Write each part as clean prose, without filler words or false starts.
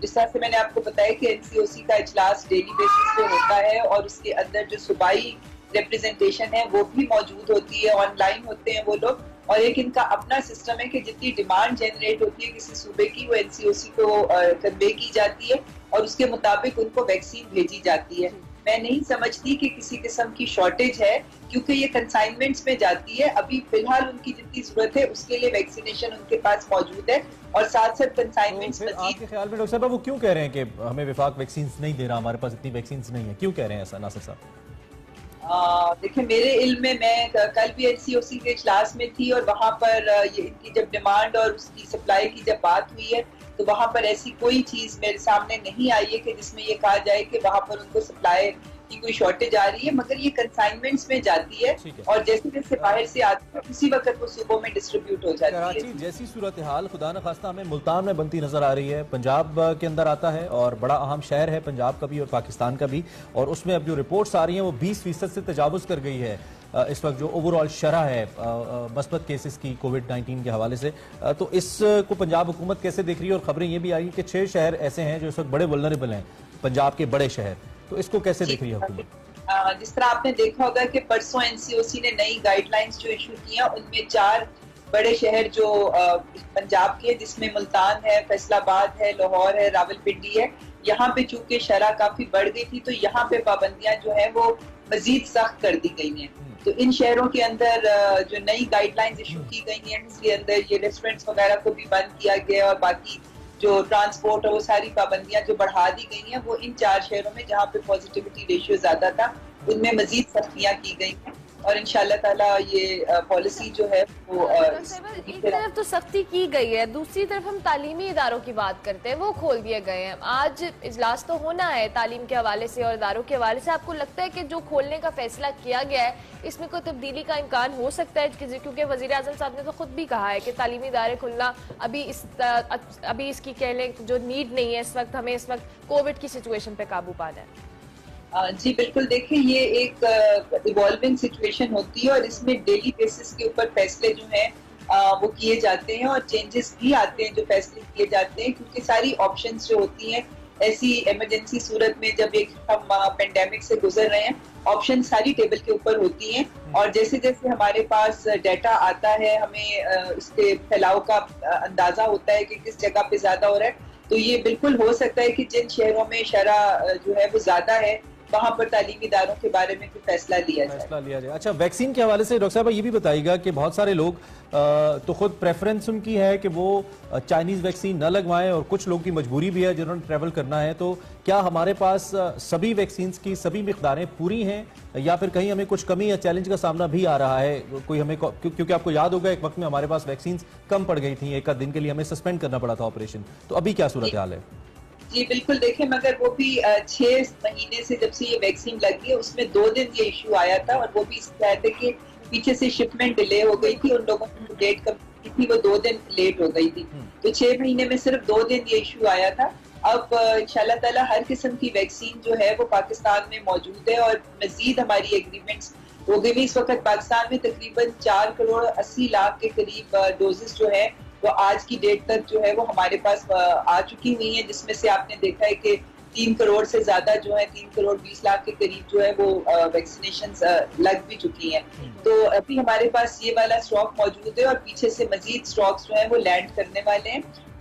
جس طرح سے میں نے آپ کو بتایا کہ NCOC کا اجلاس ڈیلی بیسس پہ ہوتا ہے اور اس کے اندر جو صوبائی ریپریزنٹیشن ہے وہ بھی موجود ہوتی ہے, آن لائن ہوتے ہیں وہ لوگ, اور ایک ان کا اپنا سسٹم ہے کہ جتنی ڈیمانڈ جنریٹ ہوتی ہے کسی صوبے کی وہ NCOC کو کنوے کی جاتی ہے اور اس کے مطابق ان کو ویکسین بھیجی جاتی ہے. میں نہیں سمجھتی کہ کسی قسم کی شارٹیج ہے کیونکہ یہ کنسائنمنٹس میں جاتی ہے. ابھی فی الحال ان کی جتنی ضرورت ہے اس کے لیے ویکسینیشن ان کے پاس موجود ہے اور ساتھ ساتھ کنسائنمنٹس آپ کے خیال میں ڈاکٹر صاحب وہ کیوں کہہ رہے ہیں کہ ہمیں وفاق ویکسینز نہیں دے رہا, ہمارے پاس اتنی ویکسینز نہیں ہیں, کیوں کہہ رہے ہیں ایسا ناصر صاحب؟ دیکھیں میرے علم میں کل بھی NCOC کے اجلاس میں تھی اور وہاں پر یہ ان کی جب ڈیمانڈ اور اس کی سپلائی کی جب بات ہوئی ہے تو وہاں پر ایسی کوئی چیز میرے سامنے نہیں آئی ہے کہ جس میں یہ کہا جائے کہ وہاں پر ان کو سپلائی کی کوئی شارٹیج آ رہی ہے, مگر یہ کنسائنمنٹس میں جاتی ہے اور جیسے جیسے باہر سے آتی ہے اسی وقت وہ صوبوں میں ڈسٹریبیوٹ ہو جاتی ہے. کراچی جیسی صورتحال خدا نخواستہ ہمیں ملتان میں بنتی نظر آ رہی ہے, پنجاب کے اندر آتا ہے اور بڑا اہم شہر ہے پنجاب کا بھی اور پاکستان کا بھی, اور اس میں اب جو رپورٹس آ رہی ہیں وہ 20% سے تجاوز کر گئی ہے اس وقت جو اوورآل شرح ہے مثبت کیسز کی کووڈ-19 کے حوالے سے. تو اس کو پنجاب حکومت کیسے دیکھ رہی ہے؟ اور خبریں یہ بھی آئی کہ 6 شہر ایسے ہیں جو اس وقت بڑے ولنریبل ہیں, پنجاب کے بڑے شہر, تو اس کو کیسے دیکھ رہی ہے حکومت؟ جس طرح آپ نے دیکھا ہوگا کہ پرسوں NCOC نے نئی گائیڈ لائنز جو ایشو کی ہیں ان میں 4 بڑے شہر جو پنجاب کے جس میں ملتان ہے, فیصل آباد ہے, لاہور ہے, راولپنڈی ہے, یہاں پہ چونکہ شرح کافی بڑھ گئی تھی تو یہاں پہ پابندیاں جو ہیں وہ مزید سخت کر دی گئی ہیں. تو ان شہروں کے اندر جو نئی گائیڈ لائنز ایشو کی گئی ہیں اس کے اندر یہ ریسٹورینٹس وغیرہ کو بھی بند کیا گیا اور باقی جو ٹرانسپورٹ اور وہ ساری پابندیاں جو بڑھا دی گئی ہیں وہ ان 4 شہروں میں جہاں پہ پازیٹیوٹی ریشیو زیادہ تھا ان میں مزید سختیاں کی گئی ہیں اور انشاءاللہ تعالیٰ یہ پالیسی جو ہے وہ ایک طرف تو سختی کی گئی ہے, دوسری طرف ہم تعلیمی اداروں کی بات کرتے ہیں, وہ کھول دیے گئے ہیں. آج اجلاس تو ہونا ہے تعلیم کے حوالے سے اور اداروں کے حوالے سے, آپ کو لگتا ہے کہ جو کھولنے کا فیصلہ کیا گیا ہے اس میں کوئی تبدیلی کا امکان ہو سکتا ہے؟ کیونکہ وزیر اعظم صاحب نے تو خود بھی کہا ہے کہ تعلیمی ادارے کھلنا ابھی اس کی کہہ لیں جو نیڈ نہیں ہے اس وقت, ہمیں اس وقت کووڈ کی سچویشن پہ قابو پانا ہے. جی بالکل, دیکھیں یہ ایک ایوالونگ سچویشن ہوتی ہے اور اس میں ڈیلی بیسس کے اوپر فیصلے جو ہیں وہ کیے جاتے ہیں اور چینجز بھی آتے ہیں جو فیصلے کیے جاتے ہیں کیونکہ ساری آپشنز جو ہوتی ہیں ایسی ایمرجنسی صورت میں جب ایک ہم پینڈیمک سے گزر رہے ہیں آپشن ساری ٹیبل کے اوپر ہوتی ہیں اور جیسے جیسے ہمارے پاس ڈیٹا آتا ہے ہمیں اس کے پھیلاؤ کا اندازہ ہوتا ہے کہ کس جگہ پہ زیادہ ہو رہا ہے تو یہ بالکل ہو سکتا ہے کہ جن شہروں میں شرح جو ہے وہ زیادہ ہے وہاں پر تعلیمی اداروں کے بارے میں کوئی فیصلہ لیا جائے. اچھا, ویکسین کے حوالے سے ڈاکٹر صاحب یہ بھی بتائیے گا کہ بہت سارے لوگ تو خود پریفرنس ان کی ہے کہ وہ چائنیز ویکسین نہ لگوائیں اور کچھ لوگوں کی مجبوری بھی ہے جنہوں نے ٹریول کرنا ہے, تو کیا ہمارے پاس سبھی ویکسینز کی سبھی مقداریں پوری ہیں یا پھر کہیں ہمیں کچھ کمی یا چیلنج کا سامنا بھی آ رہا ہے کوئی ہمیں, کیونکہ آپ کو یاد ہوگا ایک وقت میں ہمارے پاس ویکسینز کم پڑ گئی تھیں, ایک دن کے لیے ہمیں سسپینڈ کرنا پڑا تھا آپریشن, تو ابھی کیا صورتحال ہے؟ جی بالکل, دیکھیں مگر وہ بھی 6 مہینے سے جب سے یہ ویکسین لگی ہے اس میں 2 دن یہ ایشو آیا تھا اور وہ بھی اس طرح کہ پیچھے سے شپمنٹ ڈیلے ہو گئی تھی, ان لوگوں نے ڈیٹ کم کی تھی وہ 2 دن لیٹ ہو گئی تھی, تو 6 مہینے میں صرف 2 دن یہ ایشو آیا تھا. اب انشاءاللہ تعالیٰ ہر قسم کی ویکسین جو ہے وہ پاکستان میں موجود ہے اور مزید ہماری ایگریمنٹس ہو گئی بھی. اس وقت پاکستان میں تقریباً 4 کروڑ 80 لاکھ کے قریب ڈوزز جو ہے وہ آج کی ڈیٹ تک جو ہے وہ ہمارے پاس آ چکی ہوئی ہیں, جس میں سے آپ نے دیکھا ہے کہ 3 کروڑ سے زیادہ جو ہے 3 کروڑ 20 لاکھ کے قریب جو ہے وہ ویکسینیشنز لگ بھی چکی ہیں. تو ابھی ہمارے پاس یہ والا اسٹاک موجود ہے اور پیچھے سے مزید اسٹاکس جو ہیں وہ لینڈ کرنے والے ہیں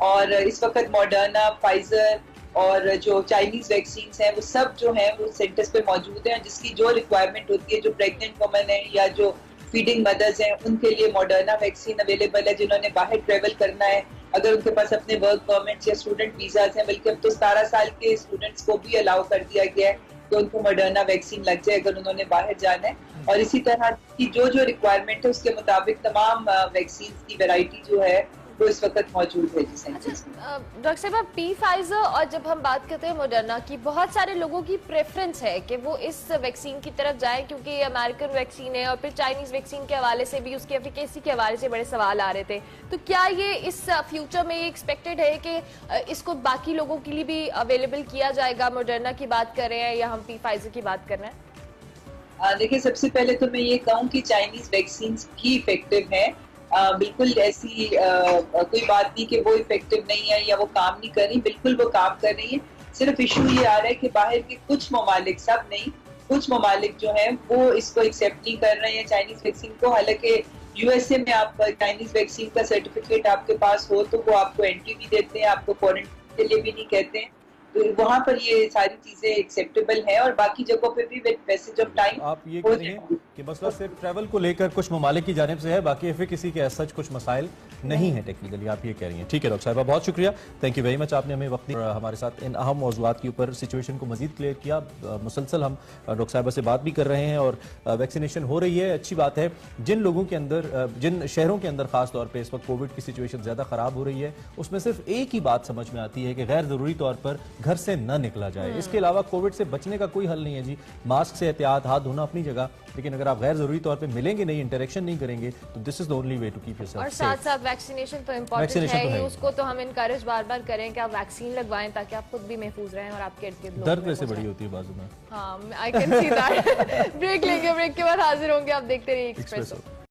اور اس وقت ماڈرنا, فائزر اور جو چائنیز ویکسینز ہیں وہ سب جو ہیں وہ سینٹرز پہ موجود ہیں, جس کی جو ریکوائرمنٹ ہوتی ہے جو پریگننٹ وومن ہے یا جو فیڈنگ مدرز ہیں ان کے لیے ماڈرنا ویکسین اویلیبل ہے. جنہوں نے باہر ٹریول کرنا ہے اگر ان کے پاس اپنے ورک پرمٹس یا اسٹوڈنٹ ویزاز ہیں, بلکہ اب تو 17 سال کے اسٹوڈنٹس کو بھی الاؤ کر دیا گیا ہے کہ ان کو ماڈرنا ویکسین لگ جائے اگر انہوں نے باہر جانا ہے. اور اسی طرح کی جو ریکوائرمنٹ ہے اس کے مطابق تمام ویکسینز کی ویرائٹی جو ہے وہ اس وقت موجود ہے. ڈاکٹر صاحب پی فائزر اور جب ہم بات کرتے ہیں ماڈرنا کی, بہت سارے لوگوں کی پریفرنس ہے کہ وہ اس ویکسین کی طرف جائیں کیونکہ یہ امریکن ویکسین ہے اور پھر چائنیز ویکسین کے حوالے سے بھی اس کی ایفیکیسی کے حوالے سے بڑے سوال آ رہے تھے. تو کیا یہ اس فیوچر میں یہ ایکسپیکٹڈ ہے کہ اس کو باقی لوگوں کے لیے بھی اویلیبل کیا جائے گا؟ ماڈرنا کی بات کر رہے ہیں یا ہم پی فائزر کی بات کر رہے ہیں؟ دیکھیں سب سے پہلے تو میں یہ کہوں کہ چائنیز ویکسینز بھی افیکٹو ہیں بالکل ایسی کوئی بات نہیں کہ وہ افیکٹو نہیں ہے یا وہ کام نہیں کر رہی، بالکل وہ کام کر رہی ہے. صرف ایشو یہ آ رہا ہے کہ باہر کے کچھ ممالک، سب نہیں، کچھ ممالک جو ہیں وہ اس کو ایکسیپٹ نہیں کر رہے ہیں چائنیز ویکسین کو. حالانکہ یو ایس اے میں آپ چائنیز ویکسین کا سرٹیفکیٹ آپ کے پاس ہو تو وہ آپ کو انٹری بھی دیتے ہیں، آپ کو کوارنٹائن کے لیے بھی نہیں کہتے ہیں. تو وہاں پر یہ ساری چیزیں ایکسیپٹیبل ہیں، اور باقی جگہوں پہ بھی ود پیسج آف ٹائم آپ یہ کہہ رہی ہیں کہ مسئلہ صرف ٹریول کو لے کر کچھ ممالک کی جانب سے ہے، باقی ایفیکیسی کے ایز سچ کچھ مسائل نہیں ہیں ٹیکنیکلی، آپ یہ کہہ رہی ہیں. ٹھیک ہے ڈاکٹر صاحبہ، بہت شکریہ، تھینک یو ویری مچ. آپ نے ہمیں وقت دیا، ہمارے ساتھ ان اہم موضوعات کے اوپر سچویشن کو مزید کلیئر کیا. مسلسل ہم ڈاکٹر صاحبہ سے بات بھی کر رہے ہیں اور ویکسینیشن ہو رہی ہے، اچھی بات ہے. جن لوگوں کے اندر، جن شہروں کے اندر خاص طور پہ اس وقت کووڈ کی سچویشن زیادہ خراب ہو رہی ہے، اس میں صرف ایک ہی بات سمجھ میں آتی ہے کہ غیر ضروری طور پر گھر سے نہ نکلا جائے. اس کے علاوہ کووڈ سے بچنے کا کوئی حل نہیں ہے جی. ماسک سے احتیاط، ہاتھ دھونا اپنی جگہ، لیکن اگر آپ غیر ضروری طور پہ ملیں گے نہیں، انٹریکشن نہیں کریں گے تو this is the only way to keep yourself اور سیف. ساتھ ساتھ ویکسینیشن تو امپورٹنٹ ہے ہی، اس کو تو ہم انکریج بار بار کریں کہ آپ ویکسین لگوائیں تاکہ آپ خود بھی محفوظ رہیں اور آپ کے ارد گرد لوگ. درد ویسے بڑی ہوتی ہے بازو میں. ہاں I can see that. Break لیں گے، بریک کے بعد حاضر ہوں گے. آپ دیکھتے رہیے ایکسپریسو.